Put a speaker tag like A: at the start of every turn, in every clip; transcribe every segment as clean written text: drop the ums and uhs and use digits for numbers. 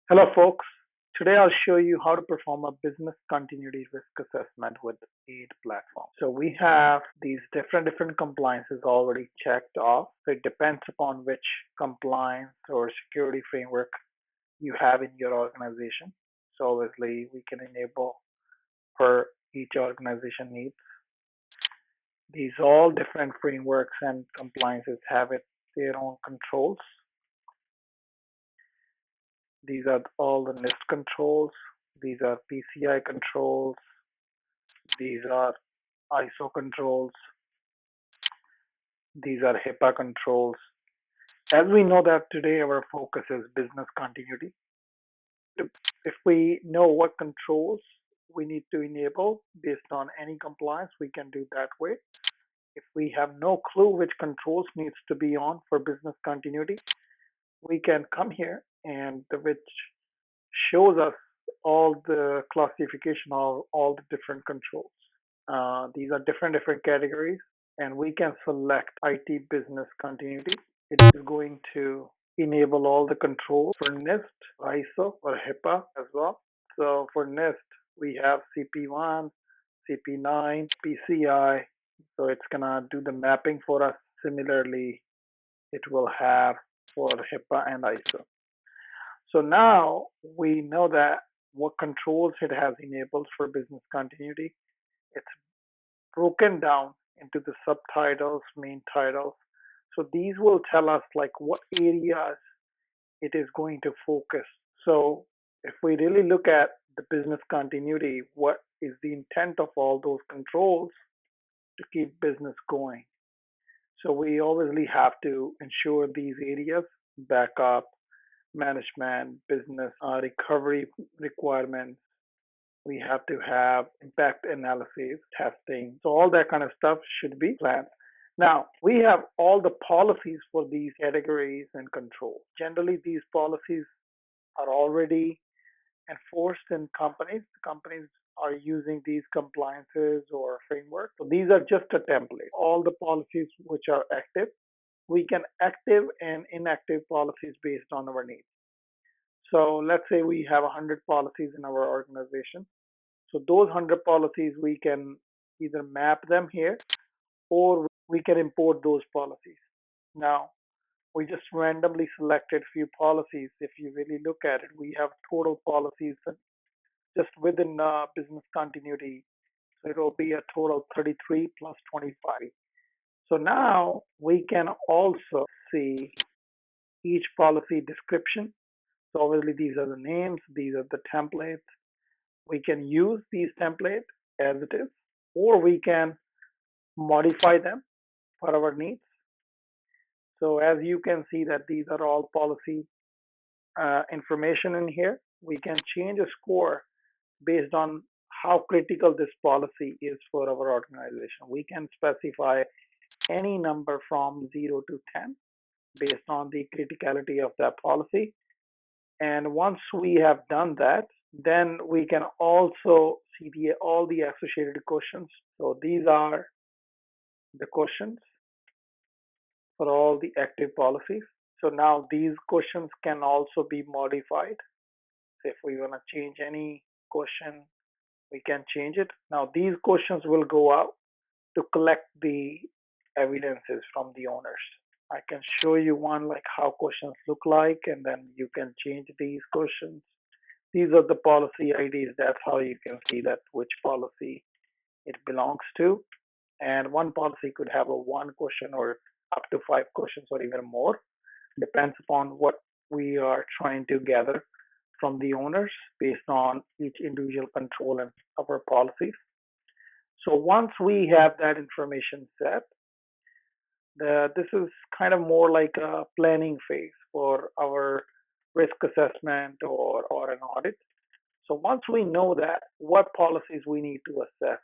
A: Hello folks, today I'll show you how to perform a business continuity risk assessment with EAID platform. So we have these different compliances already checked off. So it depends upon which compliance or security framework you have in your organization. So obviously we can enable per each organization needs. These all different frameworks and compliances have their own controls. These are all the NIST controls. These are PCI controls. These are ISO controls. These are HIPAA controls. As we know that today our focus is business continuity. If we know what controls we need to enable based on any compliance, we can do that way. If we have no clue which controls needs to be on for business continuity, we can come here and which shows us all the classification of all the different controls. These are different categories, and we can select IT business continuity. It is going to enable all the controls for NIST, ISO, or HIPAA as well. So for NIST, we have CP1, CP9, PCI. So it's gonna do the mapping for us. Similarly, it will have for HIPAA and ISO. So now we know that what controls it has enabled for business continuity. It's broken down into the subtitles, main titles. So these will tell us like what areas it is going to focus. So if we really look at the business continuity, what is the intent of all those controls to keep business going? So we obviously have to ensure these areas, backup, management, business recovery requirements. We have to have impact analysis, testing. So all that kind of stuff should be planned. Now, we have all the policies for these categories and controls. Generally, these policies are already enforced in companies. Companies are using these compliances or frameworks. So these are just a template. All the policies which are active, we can active and inactive policies based on our needs. So let's say we have 100 policies in our organization. So those 100 policies, we can either map them here or we can import those policies. Now, we just randomly selected few policies. If you really look at it, we have total policies just within business continuity. So it will be a total 33 plus 25. So now we can also see each policy description. So obviously these are the names, these are the templates. We can use these templates as it is, or we can modify them for our needs. So as you can see that these are all policy information in here. We can change a score based on how critical this policy is for our organization. We can specify any number from 0 to 10 based on the criticality of that policy. And once we have done that, then we can also see all the associated questions. So these are the questions for all the active policies. So now these questions can also be modified. So if we want to change any question, we can change it. Now these questions will go out to collect the evidences from the owners. I can show you one like how questions look like, and then you can change these questions. These are the policy IDs. That's how you can see that which policy it belongs to. And one policy could have a one question or up to 5 questions or even more. Depends upon what we are trying to gather from the owners based on each individual control and our policies. So once we have that information set, this is kind of more like a planning phase for our risk assessment or an audit. So once we know that, what policies we need to assess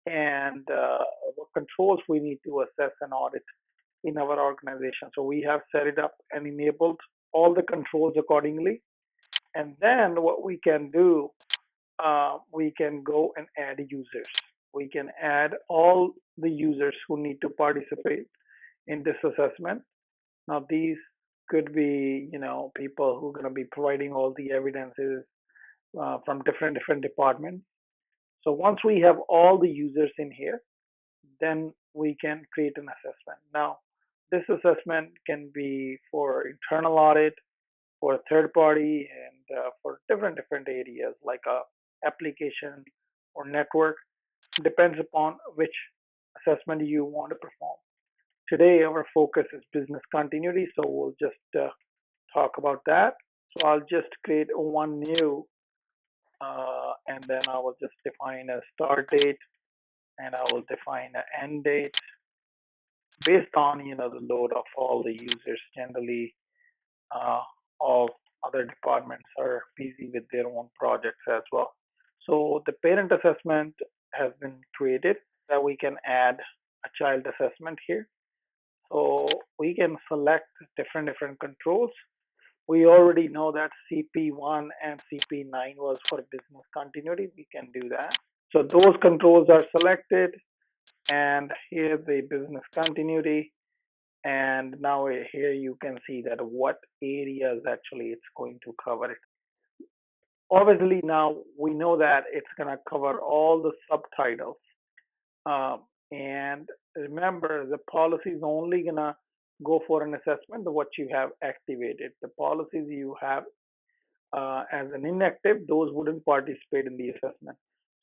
A: and what controls we need to assess and audit in our organization. So we have set it up and enabled all the controls accordingly. And then what we can do, we can go and add users. We can add all the users who need to participate in this assessment. Now these could be, people who are going to be providing all the evidences from different departments. So once we have all the users in here, then we can create an assessment. Now, this assessment can be for internal audit, for third party, and for different areas like a application or network. Depends upon which assessment you want to perform. Today, our focus is business continuity, so we'll just talk about that. So I'll just create one new, and then I will just define a start date, and I will define an end date based on the load of all the users. Generally, all other departments are busy with their own projects as well. So the parent assessment has been created that we can add a child assessment here. So we can select different controls. We already know that CP1 and CP9 was for business continuity. We can do that. So those controls are selected, and here the business continuity. And now here you can see that what areas actually it's going to cover it. Obviously now we know that it's going to cover all the subtitles. And remember, the policy is only going to go for an assessment of what you have activated. The policies you have as an inactive, those wouldn't participate in the assessment.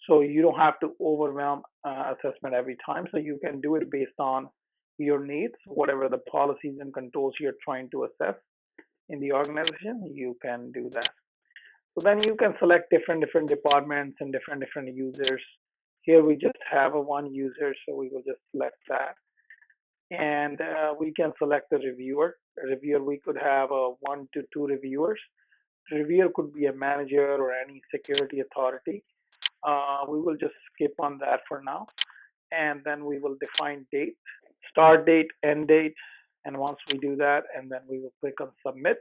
A: So you don't have to overwhelm assessment every time. So you can do it based on your needs, whatever the policies and controls you're trying to assess in the organization, you can do that. So then you can select different departments and different users. Here we just have a one user, so we will just select that. And we can select the reviewer. A reviewer, we could have 1 to 2 reviewers. The reviewer could be a manager or any security authority. We will just skip on that for now. And then we will define date, start date, end date. And once we do that, and then we will click on submit.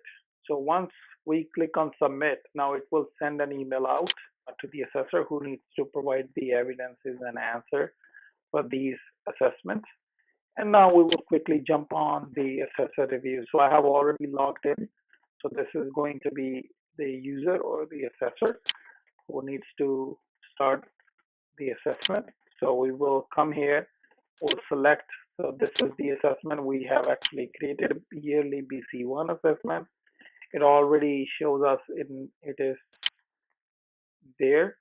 A: So once we click on submit, now it will send an email out to the assessor who needs to provide the evidences and answer for these assessments. And now we will quickly jump on the assessor review. So I have already logged in. So this is going to be the user or the assessor who needs to start the assessment. So we will come here, we'll select. So this is the assessment. We have actually created a yearly BC1 assessment. It already shows us it is there.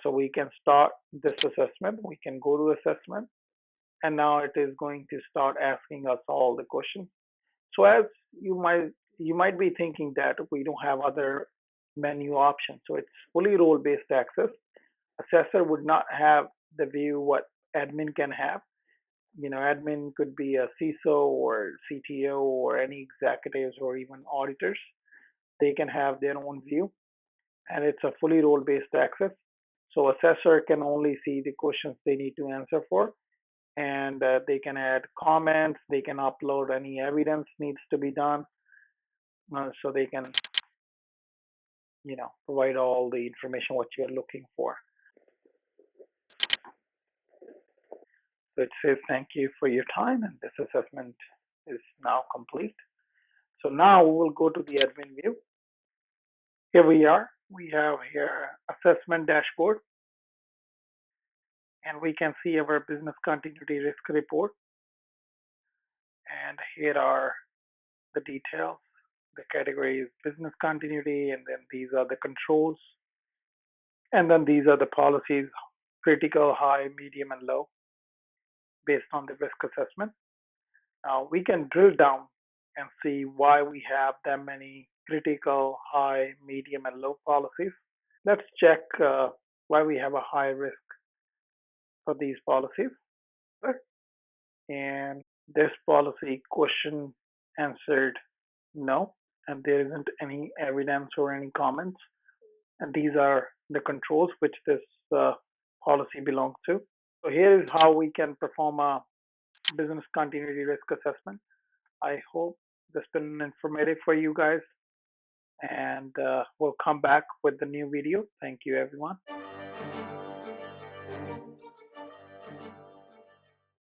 A: So we can start this assessment. We can go to assessment. And now it is going to start asking us all the questions. So as you might be thinking that we don't have other menu options. So it's fully role-based access. Assessor would not have the view what admin can have. Admin could be a CISO or CTO or any executives or even auditors. They can have their own view, and it's a fully role-based access. So assessor can only see the questions they need to answer for, and they can add comments. They can upload any evidence needs to be done, so they can, provide all the information what you're looking for. So it says thank you for your time, and this assessment is now complete. So now we will go to the admin view. Here we are. We have here assessment dashboard, and we can see our business continuity risk report. And here are the details. The category is business continuity, and then these are the controls. And then these are the policies, critical, high, medium, and low, based on the risk assessment. Now we can drill down and see why we have that many critical, high, medium, and low policies. Let's check why we have a high risk for these policies. And this policy question answered no, and there isn't any evidence or any comments. And these are the controls which this policy belongs to. So here is how we can perform a business continuity risk assessment. I hope this has been informative for you guys, and we'll come back with the new video. Thank you, everyone.